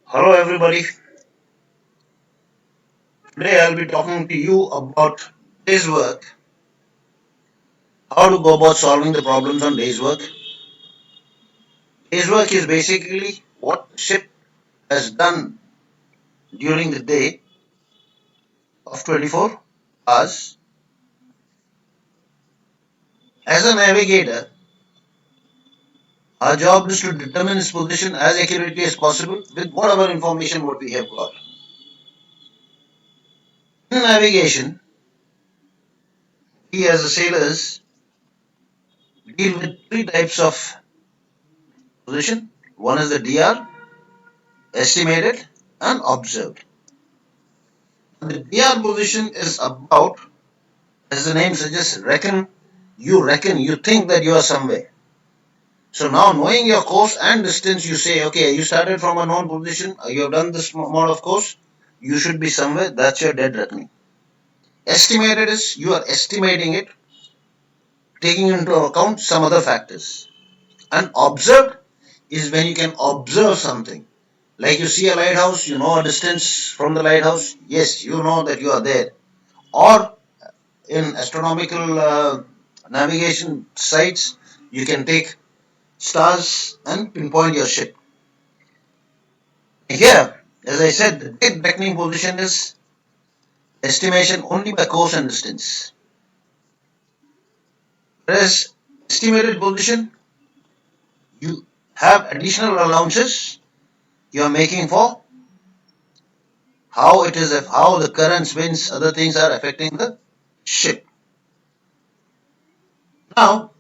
Hello, everybody. Today I'll be talking to you about day's work, how to go about solving the problems on day's work. Day's work is basically what the ship has done during the day of 24 hours. As a navigator, our job is to determine its position as accurately as possible with whatever information what we have got. In navigation, we as the sailors deal with three types of position. One is the DR, estimated, and observed. The DR position is about, as the name suggests, reckon, you think that you are somewhere. So now knowing your course and distance, you say, okay, you started from a known position, you have done this amount of course, you should be somewhere, that's your dead reckoning. Estimated is you are estimating it, taking into account some other factors. And observed is when you can observe something. Like you see a lighthouse, you know a distance from the lighthouse, yes, you know that you are there. Or in astronomical navigation sites, you can take stars and pinpoint your ship. Here, as I said, the dead reckoning position is estimation only by course and distance. Whereas estimated position, you have additional allowances you are making for how the currents, winds, other things are affecting the ship. Now,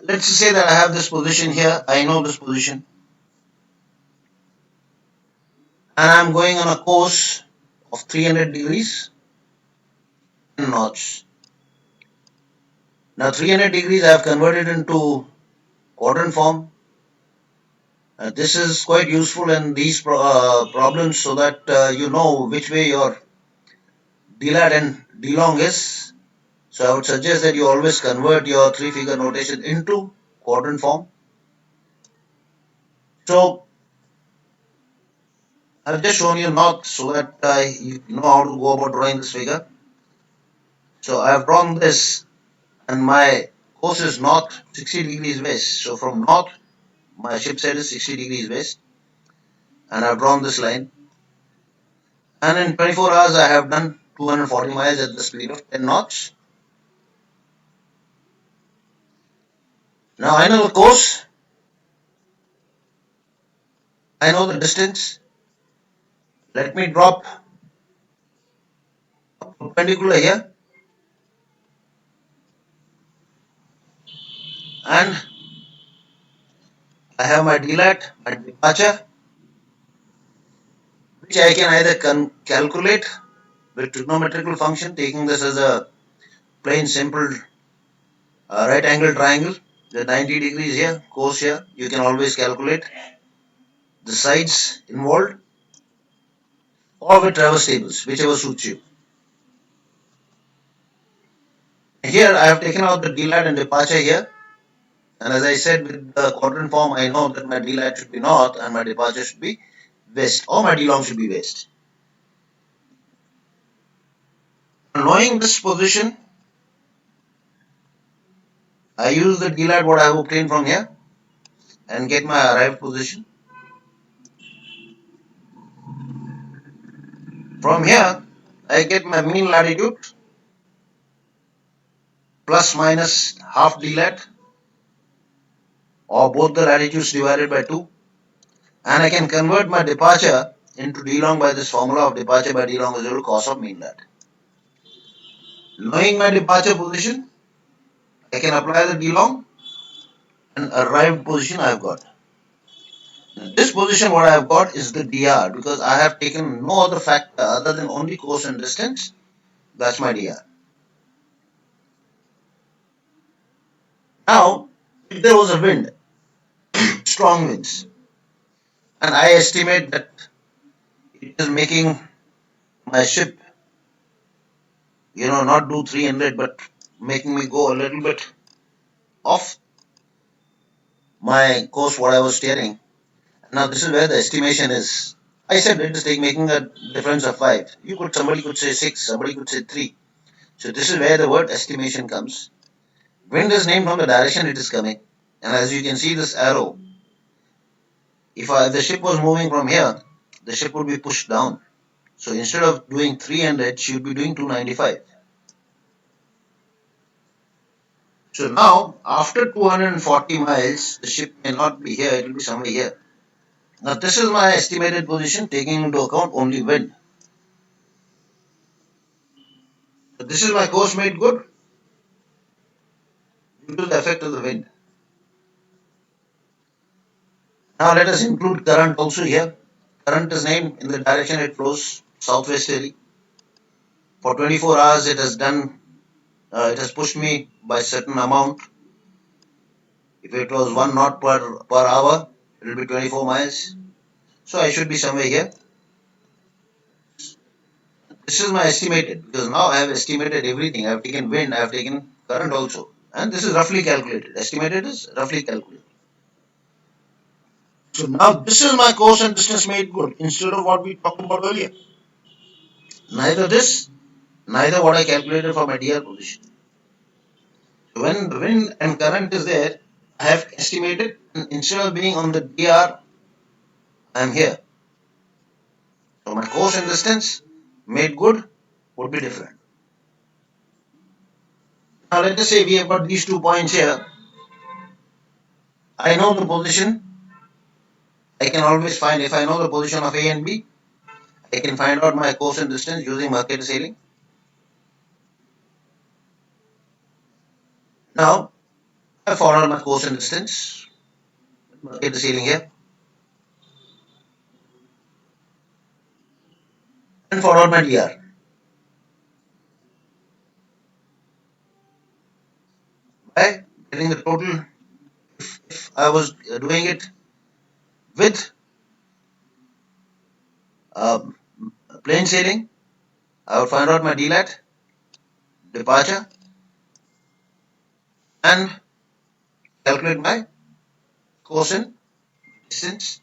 let's say that I have this position here, I know this position, and I'm going on a course of 300 degrees knots. Now 300 degrees I have converted into quadrant form. This is quite useful in these problems so that you know which way your DLAT and DLong is. So I would suggest that you always convert your three-figure notation into quadrant form. So I've just shown you north so that you know how to go about drawing this figure. So I have drawn this and my course is north 60 degrees west. So from north my ship set is 60 degrees west and I've drawn this line. And in 24 hours, I have done 240 miles at the speed of 10 knots. Now I know the course, I know the distance. Let me drop a perpendicular here and I have my DLAT, my departure, which I can either calculate with trigonometrical function, taking this as a plain simple right angle triangle, the 90 degrees here, course here, you can always calculate the sides involved or with traverse tables, whichever suits you. Here I have taken out the DLAT and departure here. And as I said with the quadrant form, I know that my DLAT should be north and my departure should be west, or my DLong should be west. Knowing this position, I use the DLAT what I have obtained from here and get my arrived position. From here, I get my mean latitude plus minus half DLAT or both the latitudes divided by 2, and I can convert my departure into DLong by this formula of departure by DLong is equal to cos of mean lat. Knowing my departure position, I can apply the DLong and arrived position I have got. This position what I have got is the DR because I have taken no other factor other than only course and distance. That's my DR. Now, if there was a wind, strong winds, and I estimate that it is making my ship, not do 300 but making me go a little bit off my course what I was steering. Now this is where the estimation is. I said it is making a difference of 5. Somebody could say 6, somebody could say 3. So this is where the word estimation comes. Wind is named from the direction it is coming. And as you can see this arrow, if the ship was moving from here, the ship would be pushed down. So instead of doing 300, she would be doing 295. So now, after 240 miles, the ship may not be here, it will be somewhere here. Now this is my estimated position taking into account only wind. So this is my course made good due to the effect of the wind. Now let us include current also here. Current is named in the direction it flows, southwesterly. For 24 hours it has pushed me by a certain amount. If it was 1 knot per hour, it will be 24 miles. So I should be somewhere here. This is my estimated because now I have estimated everything. I have taken wind, I have taken current also. And this is roughly calculated. Estimated is roughly calculated. So now this is my course and distance made good instead of what we talked about earlier. Neither this, neither what I calculated for my DR position. So when the wind and current is there, I have estimated instead of being on the DR, I am here. So my course and distance made good would be different. Now let us say we have got these 2 points here. I know the position. I can always find if I know the position of A and B, I can find out my course and distance using Mercator sailing. Now I found out my course and distance. Mercator sailing here. And found out my DR. By getting the total, if I was doing it with uh, plain sailing, I would find out my DLAT, departure, and calculate my course and distance.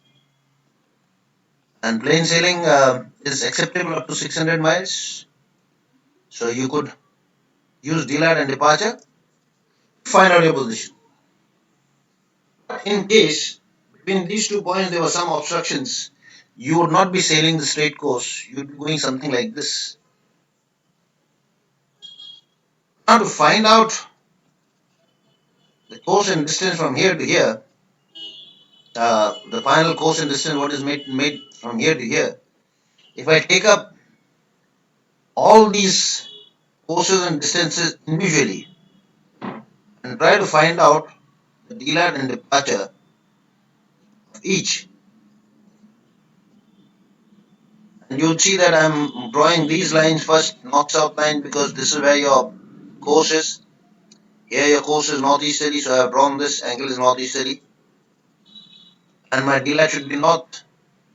And plain sailing is acceptable up to 600 miles. So you could use DLAT and departure to find out your position. In case between these 2 points there were some obstructions, you would not be sailing the straight course. You would be going something like this. Now to find out the course and distance from here to here, the final course and distance what is made from here to here. If I take up all these courses and distances individually and try to find out the DLAT and departure of each, and you'll see that I'm drawing these lines first, north-south line, because this is where your course is. Here your course is northeasterly, so I have drawn this angle is northeasterly. And my DLAT should be north,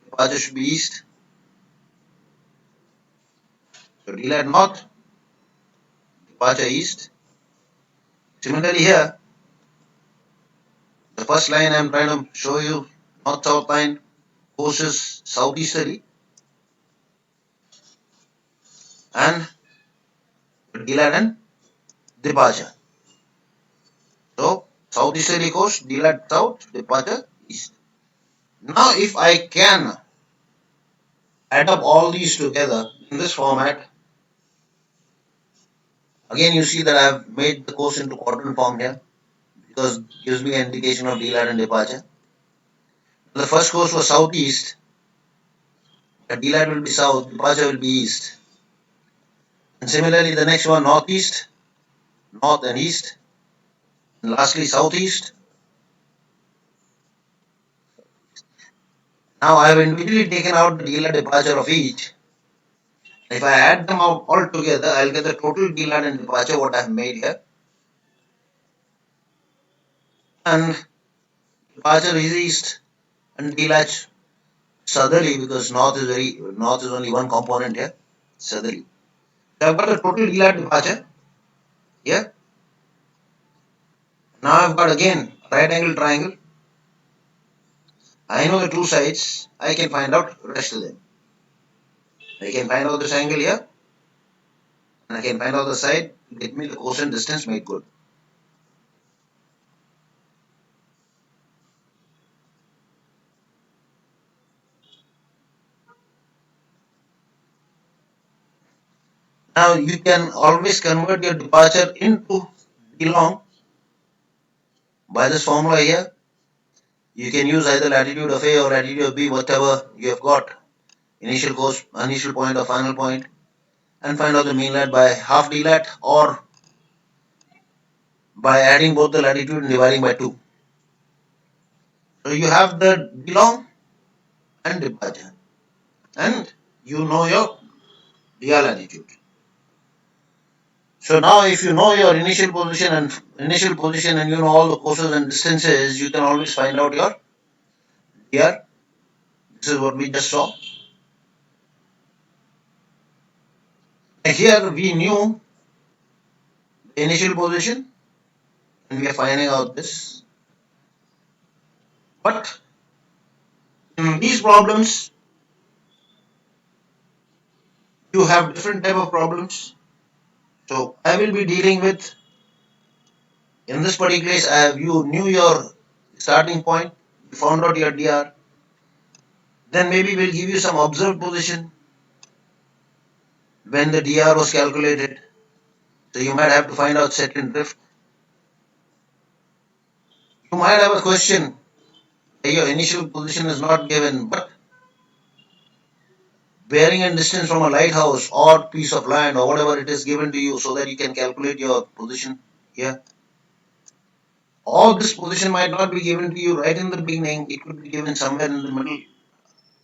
departure should be east. So DLAT north, departure east. Similarly here, the first line I'm trying to show you, north-south line, course is southeasterly. And DLAT and departure. So southeasterly course, DLAT south, departure east. Now if I can add up all these together in this format, again you see that I have made the course into quadrant form here because it gives me an indication of DLAT and departure. The first course was southeast, DLAT will be south, departure will be east. And similarly the next one northeast, north and east. And lastly southeast. Now I have individually taken out the DLAT departure of each. If I add them all together, I'll get the total DLAT and departure what I have made here. And departure is east and DLAT southerly because north is only one component here, southerly. So I've got a total DLAT departure here. Now I've got again right angle triangle. I know the two sides, I can find out rest of them. I can find out this angle here, and I can find out the side to get me the cosine distance made good. Now you can always convert your departure into d long by this formula here. You can use either latitude of A or latitude of B, whatever you have got, initial course, initial point or final point, and find out the mean lat by half d lat or by adding both the latitude and dividing by 2. So you have the d long and departure, and you know your dr latitude. So now if you know your initial position and you know all the courses and distances, you can always find out your dr. This is what we just saw. And here we knew the initial position and we are finding out this. But in these problems, you have different type of problems. So I will be dealing with, in this particular case, you knew your starting point, you found out your dr, then maybe we'll give you some observed position when the dr was calculated. So you might have to find out second drift. You might have a question. Your initial position is not given, but bearing and distance from a lighthouse or piece of land or whatever it is given to you so that you can calculate your position here. All this position might not be given to you right in the beginning. It could be given somewhere in the middle,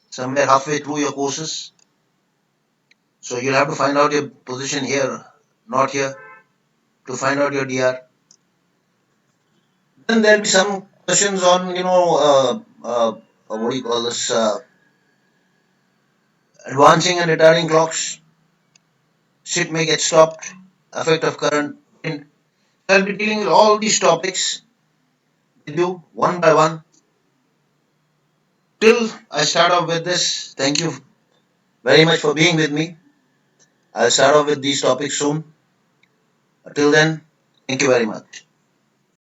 somewhere halfway through your courses. So you'll have to find out your position here, not here, to find out your dr. Then there'll be some questions on, what do you call this, advancing and retarding clocks. Ship may get stopped, effect of current, wind. I'll be dealing with all these topics with you one by one. Till I start off with this, thank you very much for being with me. I'll start off with these topics soon. Till then, thank you very much.